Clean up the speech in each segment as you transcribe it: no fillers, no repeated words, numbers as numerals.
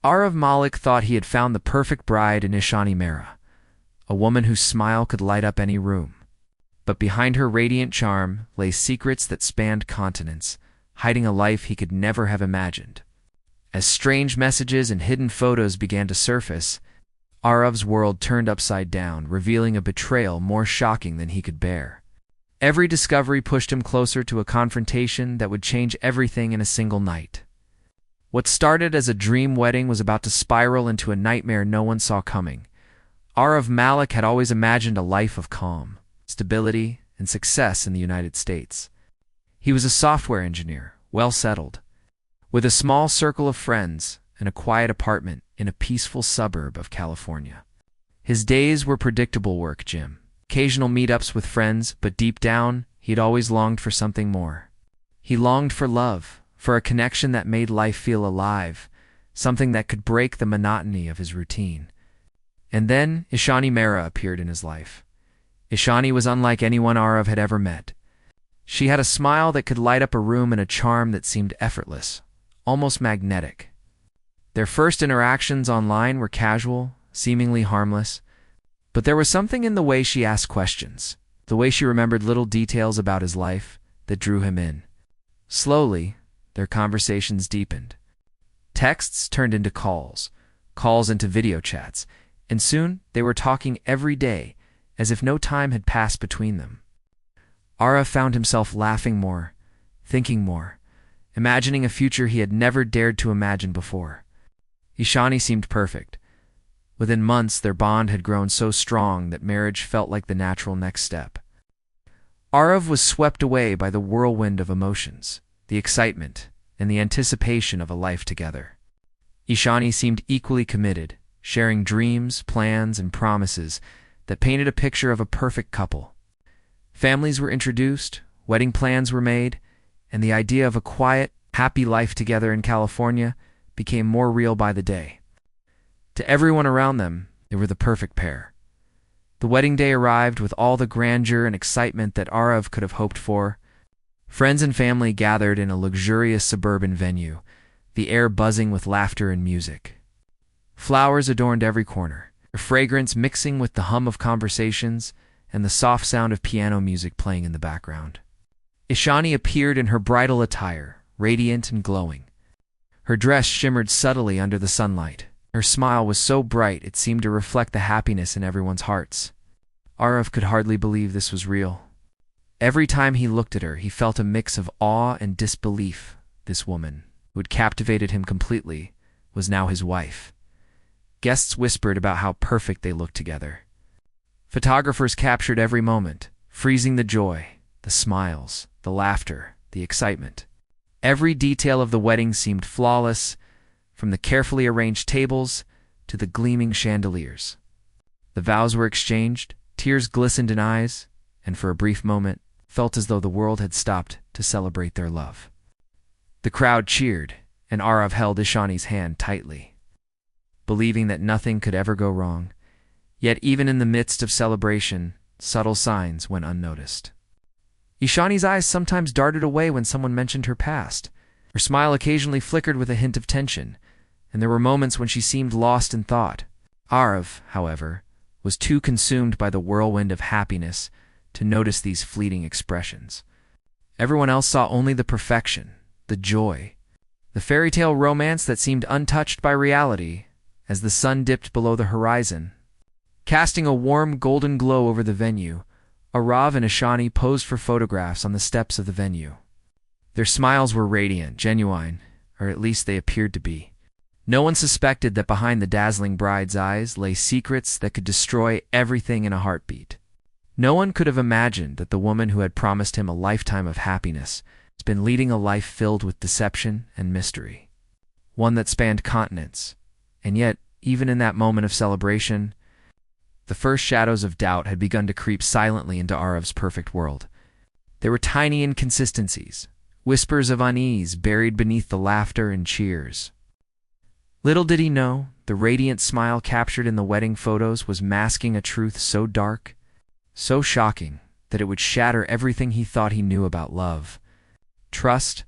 Aarav Malik thought he had found the perfect bride in Ishani Mehra, a woman whose smile could light up any room. But behind her radiant charm lay secrets that spanned continents, hiding a life he could never have imagined. As strange messages and hidden photos began to surface, Aarav's world turned upside down, revealing a betrayal more shocking than he could bear. Every discovery pushed him closer to a confrontation that would change everything in a single night. What started as a dream wedding was about to spiral into a nightmare no one saw coming. Aarav Malik had always imagined a life of calm, stability, and success in the United States. He was a software engineer, well settled, with a small circle of friends and a quiet apartment in a peaceful suburb of California. His days were predictable work, Jim. Occasional meetups with friends, but deep down, he'd always longed for something more. He longed for love, for a connection that made life feel alive, something that could break the monotony of his routine. And then Ishani Mehra appeared in his life. Ishani was unlike anyone Aarav had ever met. She had a smile that could light up a room and a charm that seemed effortless, almost magnetic. Their first interactions online were casual, seemingly harmless, but there was something in the way she asked questions, the way she remembered little details about his life, that drew him in. Slowly, their conversations deepened. Texts turned into calls, calls into video chats, and soon they were talking every day, as if no time had passed between them. Aarav found himself laughing more, thinking more, imagining a future he had never dared to imagine before. Ishani seemed perfect. Within months, their bond had grown so strong that marriage felt like the natural next step. Aarav was swept away by the whirlwind of emotions, the excitement, and the anticipation of a life together. Ishani seemed equally committed, sharing dreams, plans, and promises that painted a picture of a perfect couple. Families were introduced, wedding plans were made, and the idea of a quiet, happy life together in California became more real by the day. To everyone around them, they were the perfect pair. The wedding day arrived with all the grandeur and excitement that Aarav could have hoped for. Friends and family gathered in a luxurious suburban venue, the air buzzing with laughter and music. Flowers adorned every corner, their fragrance mixing with the hum of conversations and the soft sound of piano music playing in the background. Ishani appeared in her bridal attire, radiant and glowing. Her dress shimmered subtly under the sunlight. Her smile was so bright it seemed to reflect the happiness in everyone's hearts. Aarav could hardly believe this was real. Every time he looked at her, he felt a mix of awe and disbelief. This woman, who had captivated him completely, was now his wife. Guests whispered about how perfect they looked together. Photographers captured every moment, freezing the joy, the smiles, the laughter, the excitement. Every detail of the wedding seemed flawless, from the carefully arranged tables to the gleaming chandeliers. The vows were exchanged, tears glistened in eyes, and for a brief moment felt as though the world had stopped to celebrate their love. The crowd cheered, and Aarav held Ishani's hand tightly, believing that nothing could ever go wrong. Yet even in the midst of celebration, subtle signs went unnoticed. Ishani's eyes sometimes darted away when someone mentioned her past. Her smile occasionally flickered with a hint of tension, and there were moments when she seemed lost in thought. Aarav, however, was too consumed by the whirlwind of happiness to notice these fleeting expressions. Everyone else saw only the perfection, the joy, the fairy tale romance that seemed untouched by reality as the sun dipped below the horizon. Casting a warm golden glow over the venue, Aarav and Ishani posed for photographs on the steps of the venue. Their smiles were radiant, genuine, or at least they appeared to be. No one suspected that behind the dazzling bride's eyes lay secrets that could destroy everything in a heartbeat. No one could have imagined that the woman who had promised him a lifetime of happiness has been leading a life filled with deception and mystery. One that spanned continents. And yet, even in that moment of celebration, the first shadows of doubt had begun to creep silently into Aarav's perfect world. There were tiny inconsistencies, whispers of unease buried beneath the laughter and cheers. Little did he know, the radiant smile captured in the wedding photos was masking a truth so dark, so shocking, that it would shatter everything he thought he knew about love, trust,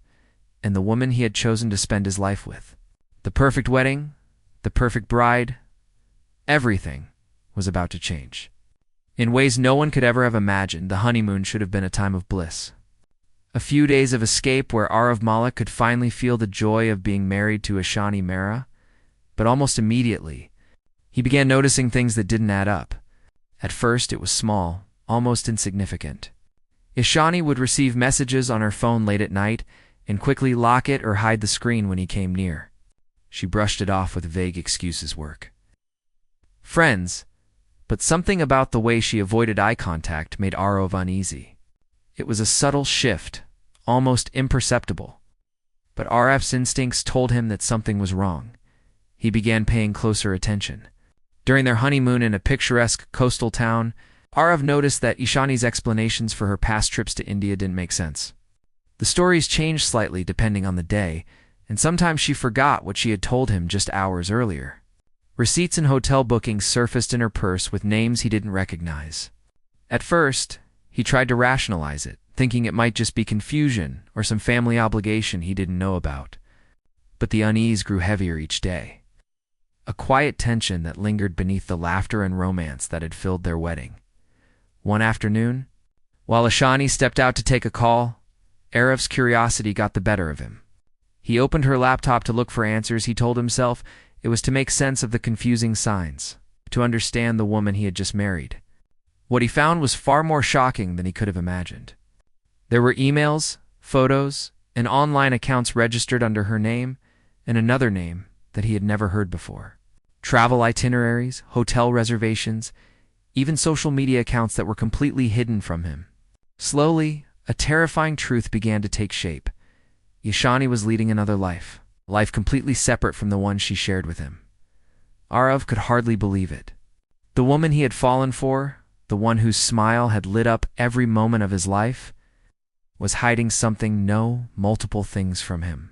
and the woman he had chosen to spend his life with. The perfect wedding, the perfect bride, everything was about to change. In ways no one could ever have imagined, the honeymoon should have been a time of bliss. A few days of escape where Aarav Malik could finally feel the joy of being married to Ishani Mehra, but almost immediately, he began noticing things that didn't add up. At first, it was small, almost insignificant. Ishani would receive messages on her phone late at night and quickly lock it or hide the screen when he came near. She brushed it off with vague excuses work. Friends, but something about the way she avoided eye contact made Aarav uneasy. It was a subtle shift, almost imperceptible. But Aarav's instincts told him that something was wrong. He began paying closer attention. During their honeymoon in a picturesque coastal town, Aarav noticed that Ishani's explanations for her past trips to India didn't make sense. The stories changed slightly depending on the day, and sometimes she forgot what she had told him just hours earlier. Receipts and hotel bookings surfaced in her purse with names he didn't recognize. At first, he tried to rationalize it, thinking it might just be confusion or some family obligation he didn't know about. But the unease grew heavier each day. A quiet tension that lingered beneath the laughter and romance that had filled their wedding. One afternoon, while Ishani stepped out to take a call, Aarav's curiosity got the better of him. He opened her laptop to look for answers. He told himself it was to make sense of the confusing signs, to understand the woman he had just married. What he found was far more shocking than he could have imagined. There were emails, photos, and online accounts registered under her name and another name that he had never heard before. Travel itineraries, hotel reservations, even social media accounts that were completely hidden from him. Slowly, a terrifying truth began to take shape. Ishani was leading another life, a life completely separate from the one she shared with him. Aarav could hardly believe it. The woman he had fallen for, the one whose smile had lit up every moment of his life, was hiding something, multiple things from him.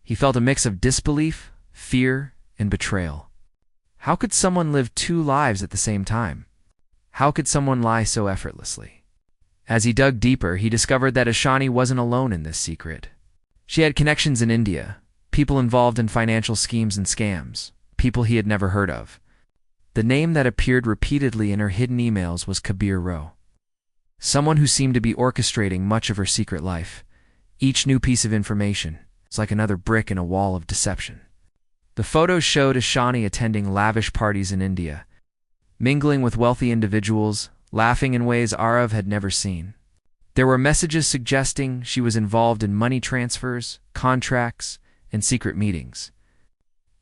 He felt a mix of disbelief, fear, and betrayal. How could someone live two lives at the same time? How could someone lie so effortlessly? As he dug deeper, he discovered that Ishani wasn't alone in this secret. She had connections in India, people involved in financial schemes and scams, people he had never heard of. The name that appeared repeatedly in her hidden emails was Kabir Rowe, someone who seemed to be orchestrating much of her secret life. Each new piece of information was like another brick in a wall of deception. The photos showed Ishani attending lavish parties in India, mingling with wealthy individuals, laughing in ways Aarav had never seen. There were messages suggesting she was involved in money transfers, contracts, and secret meetings.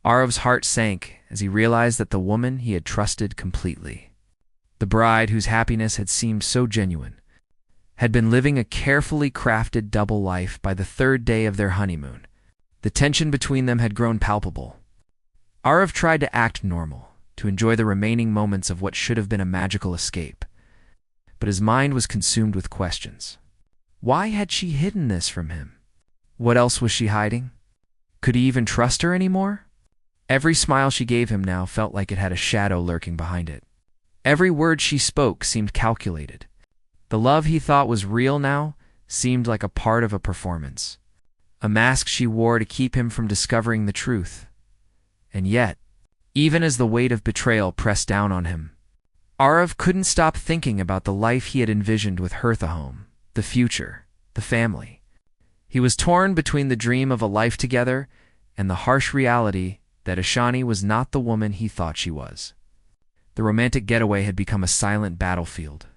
Aarav's heart sank as he realized that the woman he had trusted completely, the bride whose happiness had seemed so genuine, had been living a carefully crafted double life. By the third day of their honeymoon, the tension between them had grown palpable. Aarav tried to act normal, to enjoy the remaining moments of what should have been a magical escape. But his mind was consumed with questions. Why had she hidden this from him? What else was she hiding? Could he even trust her anymore? Every smile she gave him now felt like it had a shadow lurking behind it. Every word she spoke seemed calculated. The love he thought was real now seemed like a part of a performance, a mask she wore to keep him from discovering the truth. And yet, even as the weight of betrayal pressed down on him, Aarav couldn't stop thinking about the life he had envisioned with her, the home, the future, the family. He was torn between the dream of a life together and the harsh reality that Ishani was not the woman he thought she was. The romantic getaway had become a silent battlefield,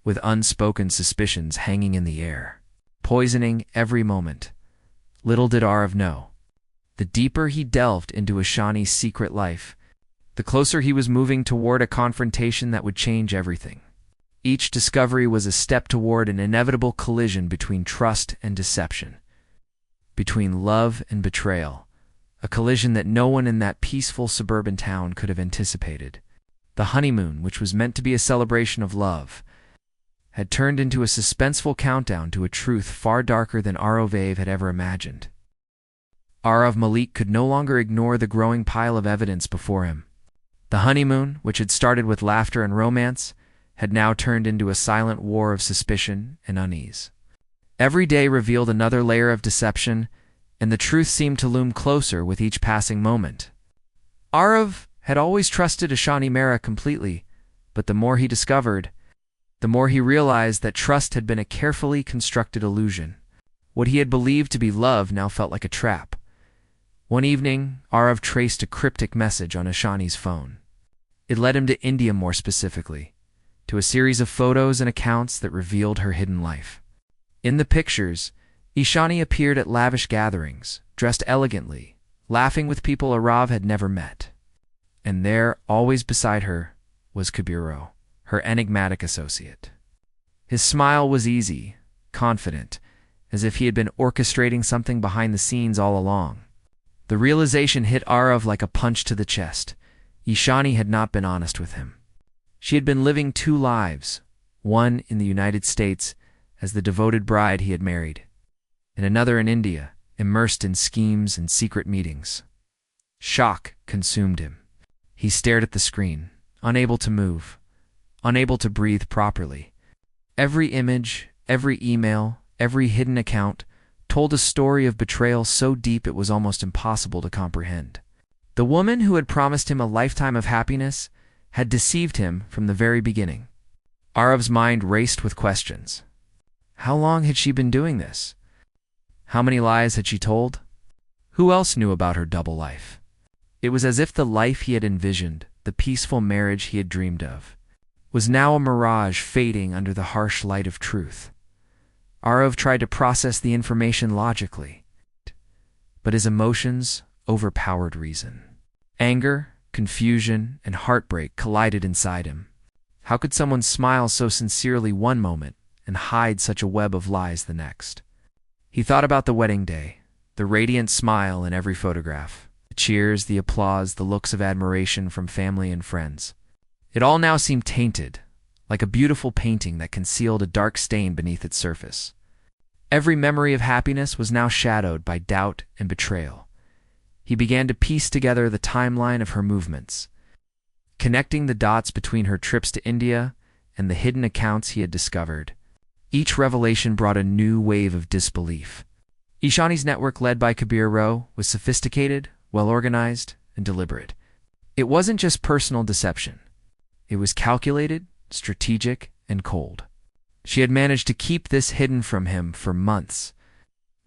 with unspoken suspicions hanging in the air, poisoning every moment. Little did Aarav know, the deeper he delved into Ishani's secret life, the closer he was moving toward a confrontation that would change everything. Each discovery was a step toward an inevitable collision between trust and deception, between love and betrayal, a collision that no one in that peaceful suburban town could have anticipated. The honeymoon, which was meant to be a celebration of love, had turned into a suspenseful countdown to a truth far darker than Aarav had ever imagined. Aarav Malik could no longer ignore the growing pile of evidence before him. The honeymoon, which had started with laughter and romance, had now turned into a silent war of suspicion and unease. Every day revealed another layer of deception, and the truth seemed to loom closer with each passing moment. Aarav had always trusted Ishani Mehra completely, but the more he discovered, the more he realized that trust had been a carefully constructed illusion. What he had believed to be love now felt like a trap. One evening, Aarav traced a cryptic message on Ishani's phone. It led him to India, more specifically, to a series of photos and accounts that revealed her hidden life. In the pictures, Ishani appeared at lavish gatherings, dressed elegantly, laughing with people Aarav had never met. And there, always beside her, was Kabiro, her enigmatic associate. His smile was easy, confident, as if he had been orchestrating something behind the scenes all along. The realization hit Aarav like a punch to the chest. Ishani had not been honest with him. She had been living two lives, one in the United States as the devoted bride he had married, and another in India, immersed in schemes and secret meetings. Shock consumed him. He stared at the screen, unable to move, unable to breathe properly. Every image, every email, every hidden account told a story of betrayal so deep it was almost impossible to comprehend. The woman who had promised him a lifetime of happiness had deceived him from the very beginning. Aarav's mind raced with questions. How long had she been doing this? How many lies had she told? Who else knew about her double life? It was as if the life he had envisioned, the peaceful marriage he had dreamed of, was now a mirage fading under the harsh light of truth. Aarav tried to process the information logically, but his emotions overpowered reason. Anger, confusion, and heartbreak collided inside him. How could someone smile so sincerely one moment and hide such a web of lies the next? He thought about the wedding day, the radiant smile in every photograph, the cheers, the applause, the looks of admiration from family and friends. It all now seemed tainted, like a beautiful painting that concealed a dark stain beneath its surface. Every memory of happiness was now shadowed by doubt and betrayal. He began to piece together the timeline of her movements, connecting the dots between her trips to India and the hidden accounts he had discovered. Each revelation brought a new wave of disbelief. Ishani's network, led by Kabiro, was sophisticated, well-organized, and deliberate. It wasn't just personal deception. It was calculated, strategic, and cold. She had managed to keep this hidden from him for months,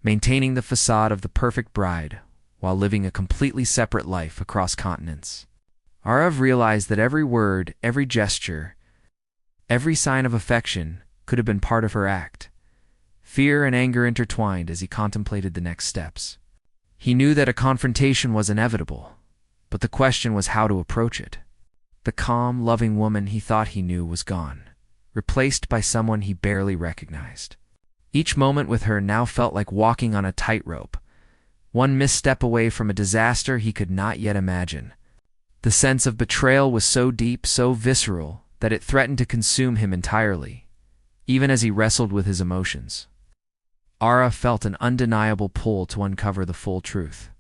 maintaining the facade of the perfect bride while living a completely separate life across continents. Aarav realized that every word, every gesture, every sign of affection could have been part of her act. Fear and anger intertwined as he contemplated the next steps. He knew that a confrontation was inevitable, but the question was how to approach it. The calm, loving woman he thought he knew was gone, replaced by someone he barely recognized. Each moment with her now felt like walking on a tightrope, one misstep away from a disaster he could not yet imagine. The sense of betrayal was so deep, so visceral, that it threatened to consume him entirely, even as he wrestled with his emotions. Aarav felt an undeniable pull to uncover the full truth.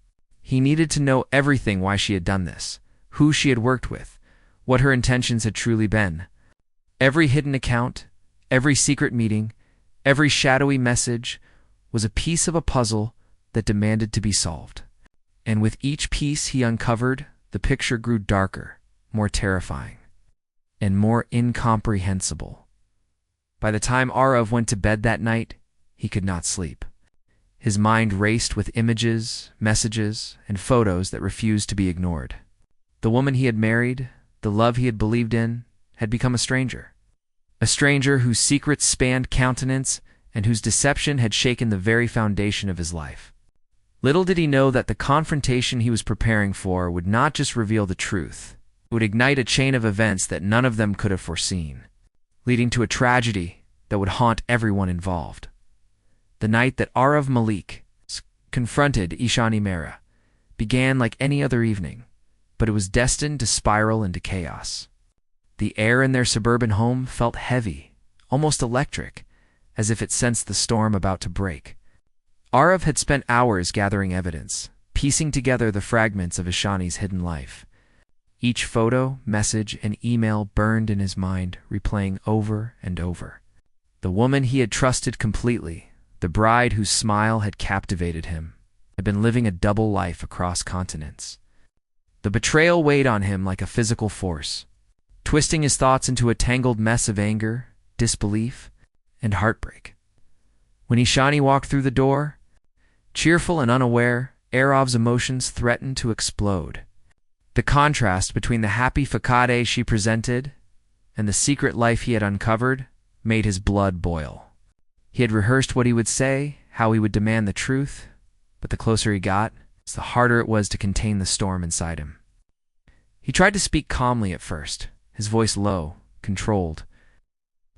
He needed to know everything: why she had done this, who she had worked with, what her intentions had truly been. Every hidden account, every secret meeting, every shadowy message was a piece of a puzzle that demanded to be solved. And with each piece he uncovered, the picture grew darker, more terrifying, and more incomprehensible. By the time Aarav went to bed that night, he could not sleep. His mind raced with images, messages, and photos that refused to be ignored. The woman he had married, the love he had believed in, had become a stranger. A stranger whose secrets spanned continents and whose deception had shaken the very foundation of his life. Little did he know that the confrontation he was preparing for would not just reveal the truth, it would ignite a chain of events that none of them could have foreseen, leading to a tragedy that would haunt everyone involved. The night that Aarav Malik confronted Ishani Mehra began like any other evening, but it was destined to spiral into chaos. The air in their suburban home felt heavy, almost electric, as if it sensed the storm about to break. Aarav had spent hours gathering evidence, piecing together the fragments of Ishani's hidden life. Each photo, message, and email burned in his mind, replaying over and over. The woman he had trusted completely, the bride whose smile had captivated him, had been living a double life across continents. The betrayal weighed on him like a physical force, twisting his thoughts into a tangled mess of anger, disbelief, and heartbreak. When Ishani walked through the door, cheerful and unaware, Aarav's emotions threatened to explode. The contrast between the happy facade she presented and the secret life he had uncovered made his blood boil. He had rehearsed what he would say, how he would demand the truth, but the closer he got, the harder it was to contain the storm inside him. He tried to speak calmly at first, his voice low, controlled,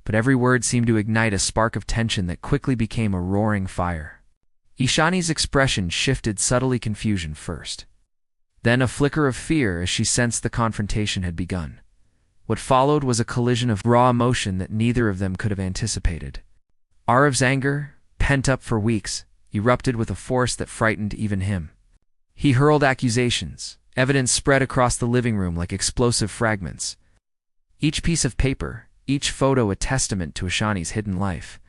but every word seemed to ignite a spark of tension that quickly became a roaring fire. Ishani's expression shifted subtly, confusion first, then a flicker of fear as she sensed the confrontation had begun. What followed was a collision of raw emotion that neither of them could have anticipated. Aarav's anger, pent up for weeks, erupted with a force that frightened even him. He hurled accusations. Evidence spread across the living room like explosive fragments. Each piece of paper, each photo a testament to Ishani's hidden life.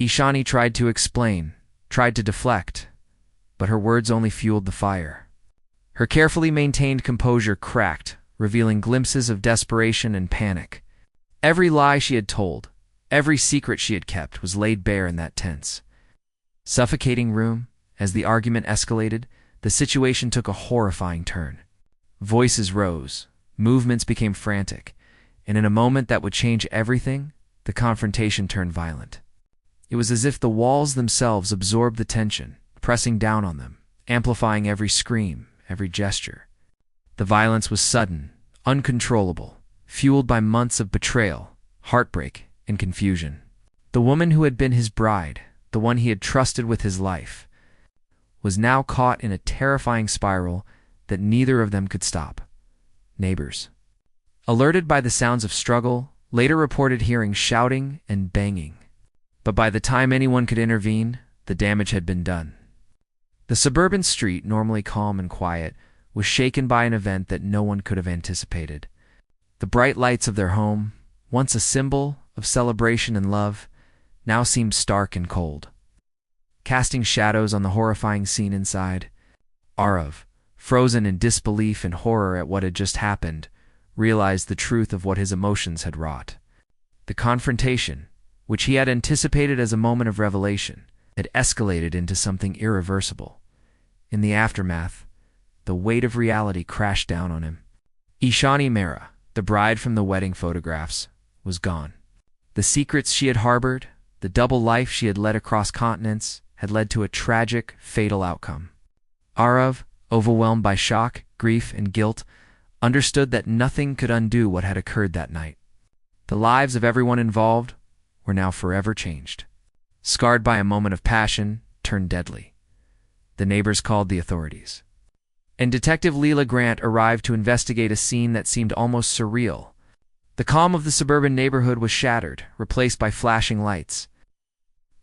Ishani tried to explain, tried to deflect, but her words only fueled the fire. Her carefully maintained composure cracked, revealing glimpses of desperation and panic. Every lie she had told, every secret she had kept was laid bare in that tense, suffocating room. As the argument escalated, the situation took a horrifying turn. Voices rose, movements became frantic, and in a moment that would change everything, the confrontation turned violent. It was as if the walls themselves absorbed the tension, pressing down on them, amplifying every scream, every gesture. The violence was sudden, uncontrollable, fueled by months of betrayal, heartbreak, and confusion. The woman who had been his bride, the one he had trusted with his life, was now caught in a terrifying spiral that neither of them could stop. Neighbors, alerted by the sounds of struggle, later reported hearing shouting and banging. But by the time anyone could intervene, the damage had been done. The suburban street, normally calm and quiet, was shaken by an event that no one could have anticipated. The bright lights of their home, once a symbol of celebration and love, now seemed stark and cold, casting shadows on the horrifying scene inside. Aarav, frozen in disbelief and horror at what had just happened, realized the truth of what his emotions had wrought. The confrontation, which he had anticipated as a moment of revelation, had escalated into something irreversible. In the aftermath, the weight of reality crashed down on him. Ishani Mehra, the bride from the wedding photographs, was gone. The secrets she had harbored, the double life she had led across continents, had led to a tragic, fatal outcome. Aarav, overwhelmed by shock, grief, and guilt, understood that nothing could undo what had occurred that night. The lives of everyone involved were now forever changed. Scarred by a moment of passion, turned deadly. The neighbors called the authorities, and Detective Leela Grant arrived to investigate a scene that seemed almost surreal. The calm of the suburban neighborhood was shattered, replaced by flashing lights,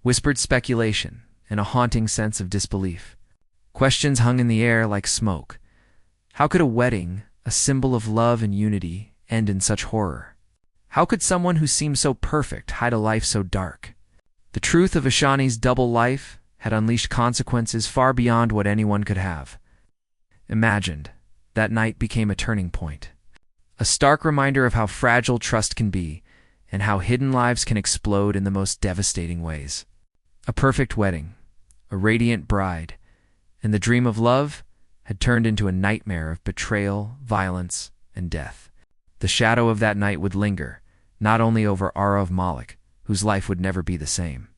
whispered speculation, and a haunting sense of disbelief. Questions hung in the air like smoke. How could a wedding, a symbol of love and unity, end in such horror? How could someone who seemed so perfect hide a life so dark? The truth of Ishani's double life had unleashed consequences far beyond what anyone could have imagined. That night became a turning point, a stark reminder of how fragile trust can be and how hidden lives can explode in the most devastating ways. A perfect wedding, a radiant bride, and the dream of love had turned into a nightmare of betrayal, violence, and death. The shadow of that night would linger, not only over Aarav Malik, whose life would never be the same,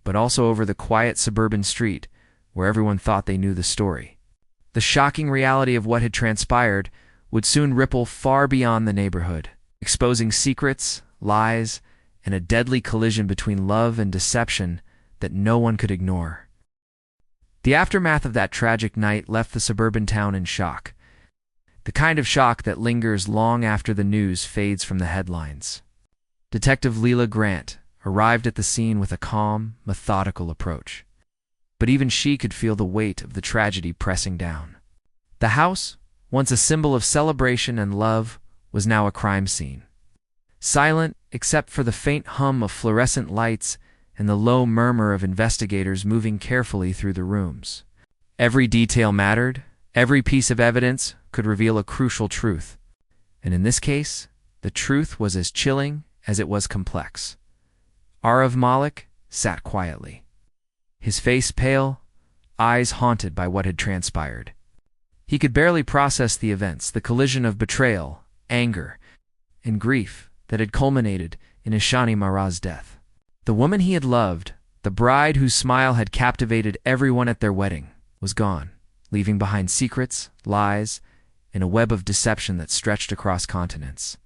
but also over the quiet suburban street where everyone thought they knew the story. The shocking reality of what had transpired would soon ripple far beyond the neighborhood, exposing secrets, lies, and a deadly collision between love and deception that no one could ignore. The aftermath of that tragic night left the suburban town in shock, the kind of shock that lingers long after the news fades from the headlines. Detective Leela Grant arrived at the scene with a calm, methodical approach, but even she could feel the weight of the tragedy pressing down. The house, once a symbol of celebration and love, was now a crime scene. Silent except for the faint hum of fluorescent lights and the low murmur of investigators moving carefully through the rooms. Every detail mattered, Every piece of evidence could reveal a crucial truth, and in this case, the truth was as chilling as it was complex. Aarav Malik sat quietly, his face pale, eyes haunted by what had transpired. He could barely process the events, the collision of betrayal, anger, and grief that had culminated in Ishani Mehra's death. The woman he had loved, the bride whose smile had captivated everyone at their wedding, was gone, leaving behind secrets, lies, and a web of deception that stretched across continents.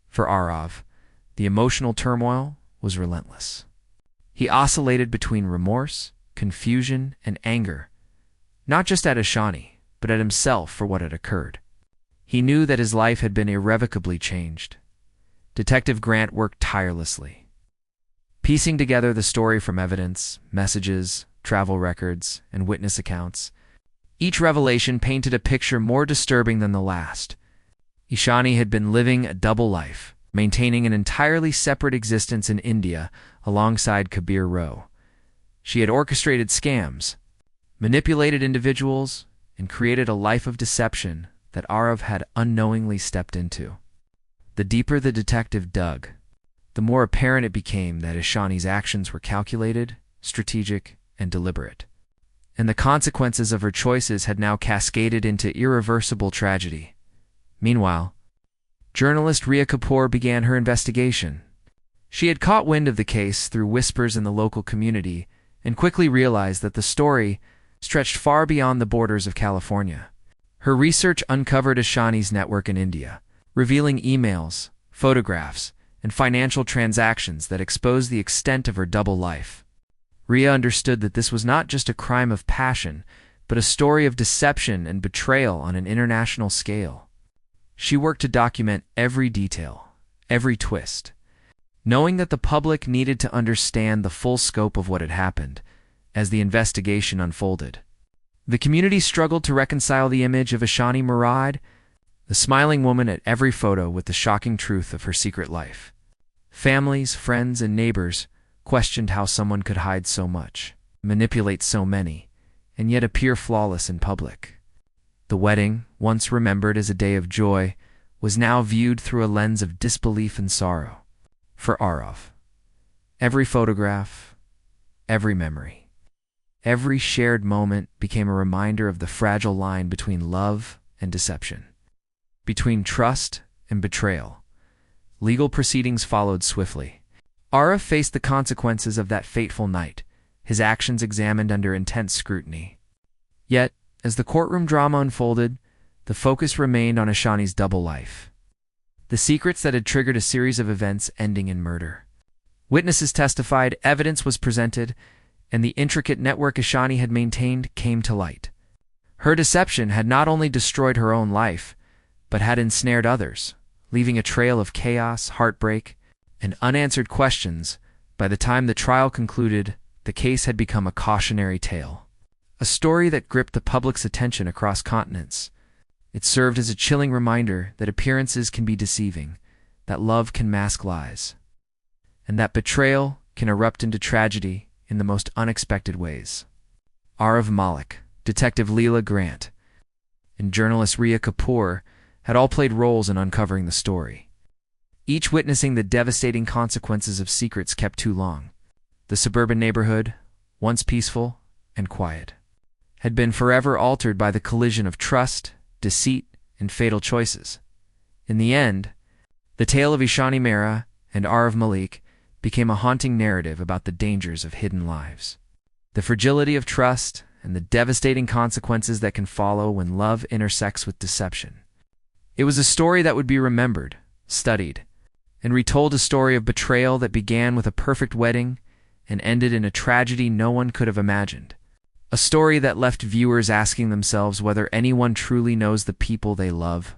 For Aarav, the emotional turmoil was relentless. He oscillated between remorse, confusion, and anger, not just at Ishani, but at himself for what had occurred. He knew that his life had been irrevocably changed. Detective Grant worked tirelessly, piecing together the story from evidence, messages, travel records, and witness accounts. Each revelation painted a picture more disturbing than the last. Ishani had been living a double life, maintaining an entirely separate existence in India alongside Kabir Rao. She had orchestrated scams, manipulated individuals, and created a life of deception that Aarav had unknowingly stepped into. The deeper the detective dug, the more apparent it became that Ishani's actions were calculated, strategic, and deliberate. And the consequences of her choices had now cascaded into irreversible tragedy. Meanwhile, journalist Rhea Kapoor began her investigation. She had caught wind of the case through whispers in the local community and quickly realized that the story stretched far beyond the borders of California. Her research uncovered Ishani's network in India, revealing emails, photographs, and financial transactions that exposed the extent of her double life. Rhea understood that this was not just a crime of passion, but a story of deception and betrayal on an international scale. She worked to document every detail, every twist, knowing that the public needed to understand the full scope of what had happened as the investigation unfolded. The community struggled to reconcile the image of Ishani Mehra, the smiling woman at every photo, with the shocking truth of her secret life. Families, friends, and neighbors questioned how someone could hide so much, manipulate so many, and yet appear flawless in public. The wedding, once remembered as a day of joy, was now viewed through a lens of disbelief and sorrow. For Aarav, every photograph, every memory, every shared moment became a reminder of the fragile line between love and deception, between trust and betrayal. Legal proceedings followed swiftly. Aarav faced the consequences of that fateful night, his actions examined under intense scrutiny. Yet, as the courtroom drama unfolded, the focus remained on Ishani's double life, the secrets that had triggered a series of events ending in murder. Witnesses testified, evidence was presented, and the intricate network Ishani had maintained came to light. Her deception had not only destroyed her own life, but had ensnared others, leaving a trail of chaos, heartbreak, and unanswered questions. By the time the trial concluded, the case had become a cautionary tale, a story that gripped the public's attention across continents. It served as a chilling reminder that appearances can be deceiving, that love can mask lies, and that betrayal can erupt into tragedy in the most unexpected ways. Aarav Malik, Detective Leela Grant, and journalist Rhea Kapoor had all played roles in uncovering the story, each witnessing the devastating consequences of secrets kept too long. The suburban neighborhood, once peaceful and quiet, had been forever altered by the collision of trust, deceit, and fatal choices. In the end, the tale of Ishani Mehra and Aarav Malik became a haunting narrative about the dangers of hidden lives, the fragility of trust, and the devastating consequences that can follow when love intersects with deception. It was a story that would be remembered, studied, and retold, a story of betrayal that began with a perfect wedding and ended in a tragedy no one could have imagined. A story that left viewers asking themselves whether anyone truly knows the people they love.